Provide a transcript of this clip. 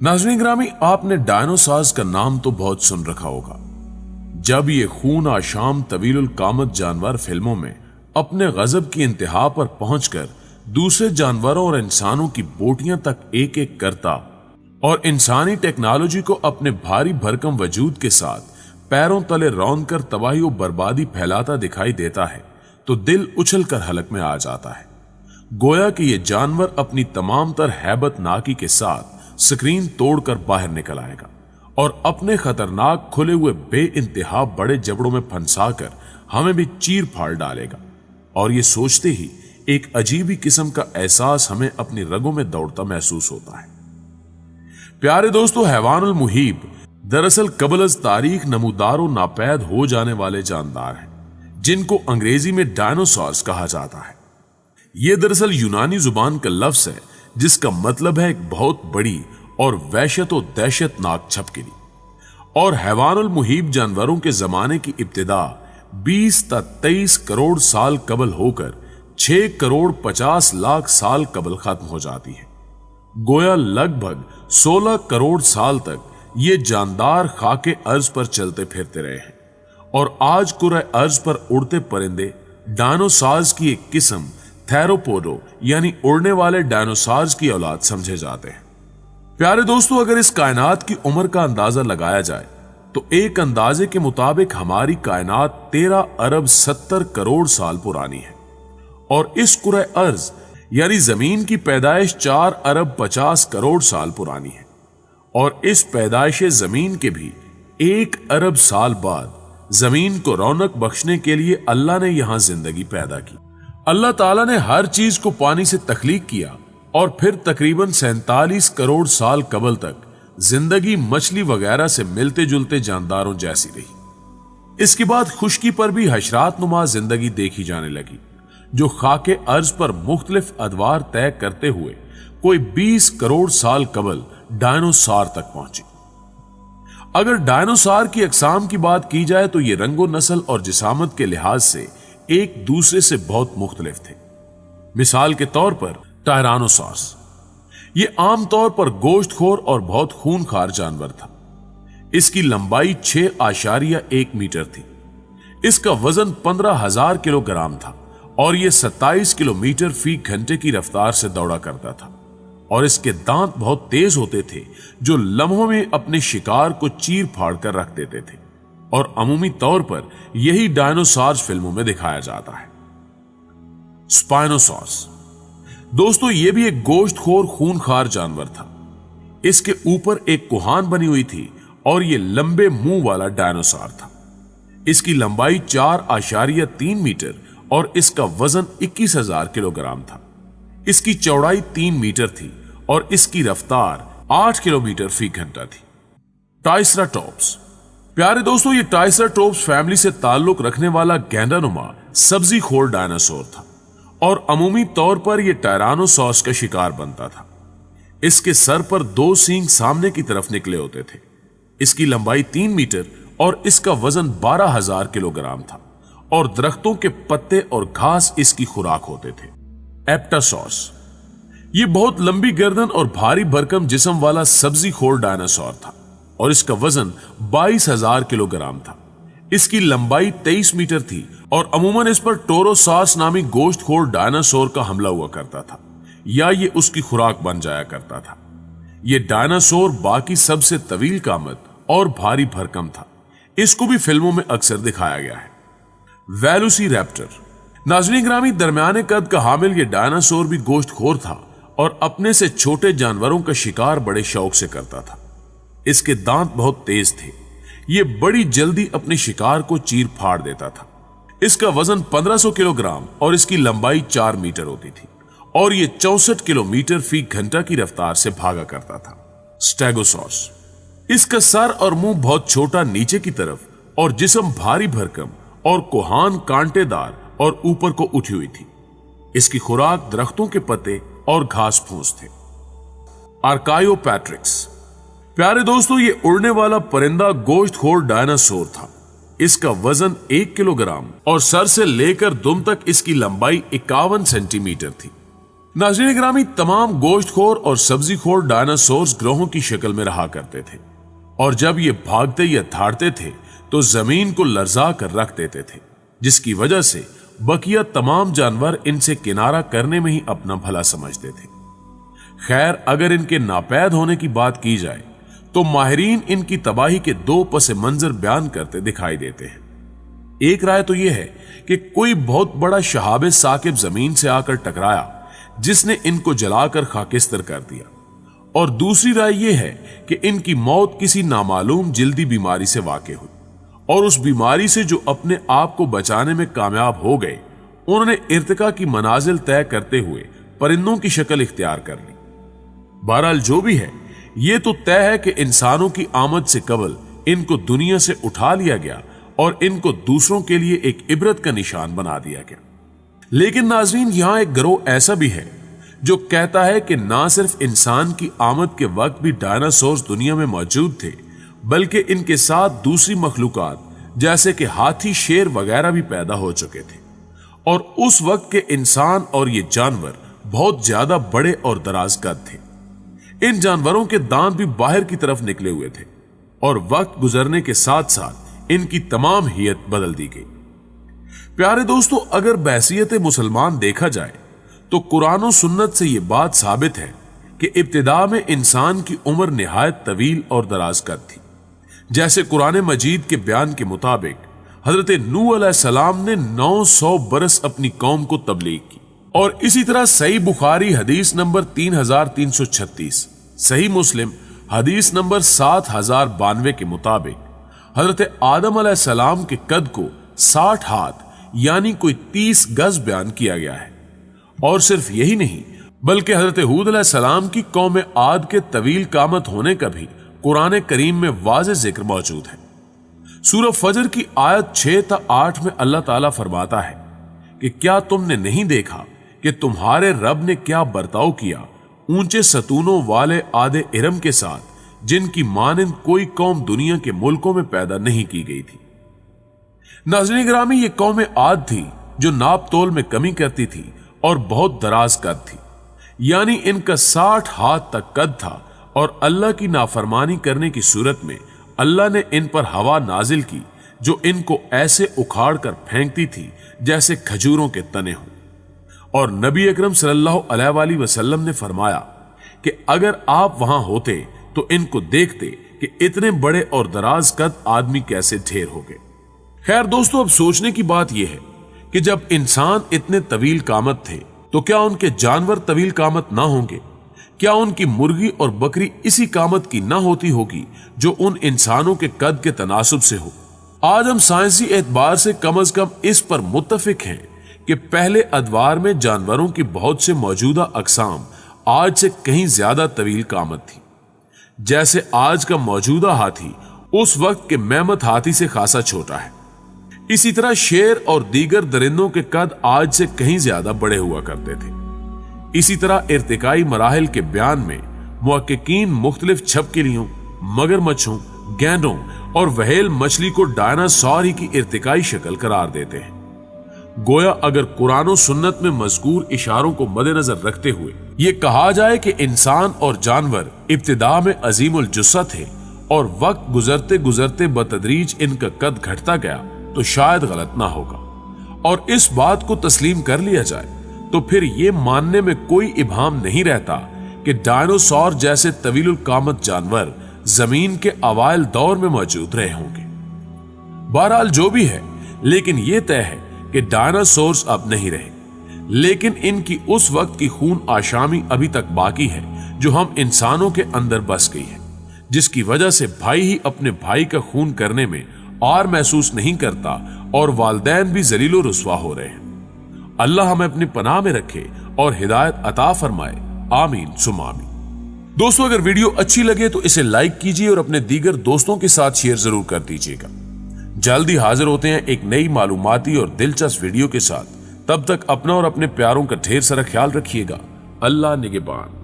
नाज़रीन ग्रामी, आपने डायनोसॉर्स का नाम तो बहुत सुन रखा होगा। जब ये खून आशाम तवीलुल कामत जानवर फिल्मों में अपने गजब की इंतहा पर पहुंचकर दूसरे जानवरों और इंसानों की बोटियां तक एक एक करता और इंसानी टेक्नोलॉजी को अपने भारी भरकम वजूद के साथ पैरों तले रौंद कर तबाही और बर्बादी फैलाता दिखाई देता है, तो दिल उछल कर हलक में आ जाता है। गोया कि ये जानवर अपनी तमाम तर हैबत नाकी के साथ स्क्रीन तोड़कर बाहर निकल आएगा और अपने खतरनाक खुले हुए बेइंतहा बड़े जबड़ों में फंसाकर हमें भी चीर फाड़ डालेगा। और ये सोचते ही एक अजीब ही किस्म का एहसास हमें अपनी रगों में दौड़ता महसूस होता है। प्यारे दोस्तों, हैवानुल मुहीब दरअसल कबल तारीख नमूदार और नापैद हो जाने वाले जानदार हैं, जिनको अंग्रेजी में डायनासोर्स कहा जाता है। यह दरअसल यूनानी जुबान का लफ्ज है जिसका मतलब है एक बहुत बड़ी और वहशत और दहशतनाक छपकिली। और हैवानुल मुहीब जानवरों के जमाने की इब्तिदा 20 ता 23 करोड़ साल कबल होकर 6 करोड़ 50 लाख साल कबल खत्म हो जाती है। गोया लगभग 16 करोड़ साल तक ये जानदार खाके अर्ज पर चलते फिरते रहे हैं और आज कुरे अर्ज पर उड़ते परिंदे डायनोसॉर्स की एक किस्म थेरोपोडो यानी उड़ने वाले डायनोसॉर्स की औलाद समझे जाते हैं। प्यारे दोस्तों, अगर इस कायनात की उम्र का अंदाजा लगाया जाए तो एक अंदाजे के मुताबिक हमारी कायनात 13 अरब 70 करोड़ साल पुरानी है और इस कुरे अर्ज यानी जमीन की पैदाइश 4 अरब 50 करोड़ साल पुरानी है और इस पैदाइश जमीन के भी 1 अरब साल बाद जमीन को रौनक बख्शने के लिए अल्लाह ने यहां जिंदगी पैदा की। अल्लाह ताला ने हर चीज को पानी से तख्लीक किया और फिर तकरीबन 47 करोड़ साल कबल तक जिंदगी मछली वगैरह से मिलते जुलते जानदारों जैसी रही। इसके बाद खुश्की पर भी हशरात नुमा जिंदगी देखी जाने लगी, जो खाके अर्ज पर मुख्तलिफ अदवार तय करते हुए कोई 20 करोड़ साल कबल डायनोसॉर तक पहुंची। अगर डायनोसॉर की अकसाम की बात की जाए तो ये रंगो नस्ल और जिसामत के लिहाज से एक दूसरे से बहुत मुख्तलिफ थे। मिसाल के तौर पर टायरानोसॉर्स, ये आमतौर पर गोश्तखोर और बहुत खूनखार जानवर था। इसकी लंबाई 6.1 मीटर थी। इसका वजन 15,000 किलोग्राम था और यह 27 किलोमीटर फी घंटे की रफ्तार से दौड़ा करता था और इसके दांत बहुत तेज होते थे जो लम्हों में अपने शिकार को चीर फाड़ कर रख देते थे और अमूमी तौर पर यही डायनोसॉर्स फिल्मों में दिखाया जाता है। स्पाइनोसॉर्स दोस्तों, यह भी एक गोश्तखोर खूनखार जानवर था। इसके ऊपर एक कुहान बनी हुई थी और यह लंबे मुंह वाला डायनोसॉर था। इसकी लंबाई 4.3 मीटर और इसका वजन 21,000 किलोग्राम था। इसकी चौड़ाई 3 मीटर थी और इसकी रफ्तार 8 किलोमीटर फी घंटा थी। ट्राइसराटॉप्स, प्यारे दोस्तों, ये ट्राइसराटॉप्स फैमिली से ताल्लुक रखने वाला गेंडानुमा सब्जी खोर डायनासोर था और अमूमी तौर पर यह टायरानोसॉर्स का शिकार बनता था। इसके सर पर 2 सींग सामने की तरफ निकले होते थे। इसकी लंबाई 3 मीटर और इसका वजन 12,000 किलोग्राम था और दरख्तों के पत्ते और घास इसकी खुराक होते थे। एप्टासॉर्स, यह बहुत लंबी गर्दन और भारी भरकम जिस्म वाला सब्जी खोर डायनासोर था और इसका वजन 22,000 किलोग्राम था। इसकी लंबाई 23 मीटर थी और अमूमन इस पर टोरोसॉर्स नामी गोश्तखोर डायनासोर का हमला हुआ करता था या ये उसकी खुराक बन जाया करता था। यह डायनासोर बाकी सबसे तवील कामत और भारी भरकम था। इसको भी फिल्मों में अक्सर दिखाया गया है। वेलोसिरैप्टर, नाज़रीन ग्रामी, दरमियाने कद का हामिल यह डायनासोर भी गोश्तखोर था और अपने से छोटे जानवरों का शिकार बड़े शौक से करता था। इसके दांत बहुत तेज थे। यह बड़ी जल्दी अपने शिकार को चीर फाड़ देता था। इसका वजन 1500 किलोग्राम और इसकी लंबाई 4 मीटर होती थी और यह 64 किलोमीटर फी घंटा की रफ्तार से भागा करता था। स्टेगोसॉर्स, इसका सर और मुंह बहुत छोटा नीचे की तरफ और जिस्म भारी भरकम और कोहान कांटेदार और ऊपर को उठी हुई थी। इसकी खुराक दरख्तों के पत्ते और घास फूस थे। आर्कायोपैट्रिक्स, प्यारे दोस्तों, ये उड़ने वाला परिंदा गोश्तखोर डायनासोर था। इसका वजन 1 किलोग्राम और सर से लेकर दुम तक इसकी लंबाई 51 सेंटीमीटर थी। नाज़रीन ग्रामी, तमाम गोश्तखोर और सब्जी खोर डायनासोर्स ग्रोहों की शक्ल में रहा करते थे और जब ये भागते या धाड़ते थे तो जमीन को लर्जा कर रख देते थे, जिसकी वजह से बकिया तमाम जानवर इनसे किनारा करने में ही अपना भला समझते थे। खैर, अगर इनके नापैद होने की बात की जाए तो माहिरीन इनकी तबाही के दो पस मंजर बयान करते दिखाई देते हैं। एक राय तो यह है कि कोई बहुत बड़ा शहाब साकिब जमीन से आकर टकराया जिसने इनको जलाकर खाकिस्तर कर दिया, और दूसरी राय यह है कि इनकी मौत किसी नामालूम जल्दी बीमारी से वाक़ई हुई और उस बीमारी से जो अपने आप को बचाने में कामयाब हो गए, उन्होंने इर्तिका की मनाजिल तय करते हुए परिंदों की शक्ल इख्तियार कर ली। बहरहाल जो भी है, यह तो तय है कि इंसानों की आमद से कबल इनको दुनिया से उठा लिया गया और इनको दूसरों के लिए एक इबरत का निशान बना दिया गया। लेकिन नाज़रीन, यहां एक गिरोह ऐसा भी है जो कहता है कि ना सिर्फ इंसान की आमद के वक्त भी डायनासोर्स दुनिया में मौजूद थे, बल्कि इनके साथ दूसरी मखलूकात जैसे कि हाथी, शेर वगैरह भी पैदा हो चुके थे और उस वक्त के इंसान और ये जानवर बहुत ज्यादा बड़े और दराज कद थे। इन जानवरों के दांत भी बाहर की तरफ निकले हुए थे और वक्त गुजरने के साथ साथ इनकी तमाम हियत बदल दी गई। प्यारे दोस्तों, अगर बहसियत मुसलमान देखा जाए तो कुरान और सुन्नत से यह बात साबित है कि इब्तिदा में इंसान की उम्र निहायत तवील और दराज कद थी। जैसे कुरान मजीद के बयान के मुताबिक हजरत नूह अलैहिस्सलाम ने 900 बरस अपनी कौम को तबलीग की, और इसी तरह सही बुखारी हदीस नंबर 3336, सही मुस्लिम हदीस नंबर 7092 के मुताबिक हजरत आदम अलैहिस्सलाम के कद को 60 हाथ यानी कोई 30 गज बयान किया गया है। और सिर्फ यही नहीं, बल्कि हजरत हूद अलैहिस्सलाम की कौम आद के तवील कामत होने का भी कुरान करीम में वाज़ेह जिक्र मौजूद है। सूरह फजर की आयत 6-8 में अल्लाह ताला फरमाता है कि क्या तुमने नहीं देखा कि तुम्हारे रब ने क्या बर्ताव किया ऊंचे सतूनों वाले आदे इरम के साथ, जिनकी मानिंद कोई कौम दुनिया के मुल्कों में पैदा नहीं की गई थी। नाज़रीन गिरामी, ये कौम आद थी जो नाप तोल में कमी करती थी और बहुत दराज कद थी, यानी इनका 60 हाथ तक कद था, और अल्लाह की नाफरमानी करने की सूरत में अल्लाह ने इन पर हवा नाजिल की जो इनको ऐसे उखाड़ कर फेंकती थी जैसे खजूरों के तने हों। और नबी अकरम सल्लल्लाहु अलैहि वसल्लम ने फरमाया कि अगर आप वहां होते तो इनको देखते कि इतने बड़े और दराज कद आदमी कैसे ढेर हो गए। खैर दोस्तों, अब सोचने की बात यह है कि जब इंसान इतने तवील कामत थे तो क्या उनके जानवर तवील कामत ना होंगे? क्या उनकी मुर्गी और बकरी इसी कामत की ना होती होगी जो उन इंसानों के कद के तनासुब से हो? आज हम साइंसी एतबार से कम इस पर मुत्तफिक हैं कि पहले अदवार में जानवरों की बहुत से मौजूदा अकसाम आज से कहीं ज्यादा तवील कामत थी। जैसे आज का मौजूदा हाथी उस वक्त के मेहमत हाथी से खासा छोटा है, इसी तरह शेर और दीगर दरिंदों के कद आज से कहीं ज्यादा बड़े हुआ करते थे। इसी तरह इर्तिकाई मराहिल के बयान में मुहक्किकीन मुख्तलिफ छपकिलियों, मगरमच्छों, गैंडों और व्हेल मछली को डायनासोर ही की इर्तिकाई शक्ल करार देते हैं। गोया अगर कुरान और सुन्नत में मज़कूर इशारों को मद्देनजर रखते हुए यह कहा जाए कि इंसान और जानवर इब्तिदा में अजीमुल जुस्सा थे और वक्त गुजरते गुजरते बतदरीज इनका कद घटता गया, तो शायद गलत ना होगा। और इस बात को तस्लीम कर लिया जाए तो फिर यह मानने में कोई इबाम नहीं रहता कि डायनासोर जैसे तवीलुल कामत जानवर जमीन के अवाइल दौर में मौजूद रहे होंगे। बहरहाल जो भी है, लेकिन यह तय है कि डायनासोर्स अब नहीं रहे, लेकिन इनकी उस वक्त की खून आशामी अभी तक बाकी है जो हम इंसानों के अंदर बस गई है, जिसकी वजह से भाई ही अपने भाई का खून करने में आर महसूस नहीं करता और वालिदैन भी जलीलो रुस्वा हो रहे हैं। अल्लाह हमें अपनी पनाह में रखे और हिदायत अता फरमाए। आमीन सुम्मा आमीन। दोस्तों, अगर वीडियो अच्छी लगे तो इसे लाइक कीजिए और अपने दीगर दोस्तों के साथ शेयर जरूर कर दीजिएगा। जल्दी हाजिर होते हैं एक नई मालूमाती और दिलचस्प वीडियो के साथ। तब तक अपना और अपने प्यारों का ढेर सारा ख्याल रखिएगा। अल्लाह निगहबान।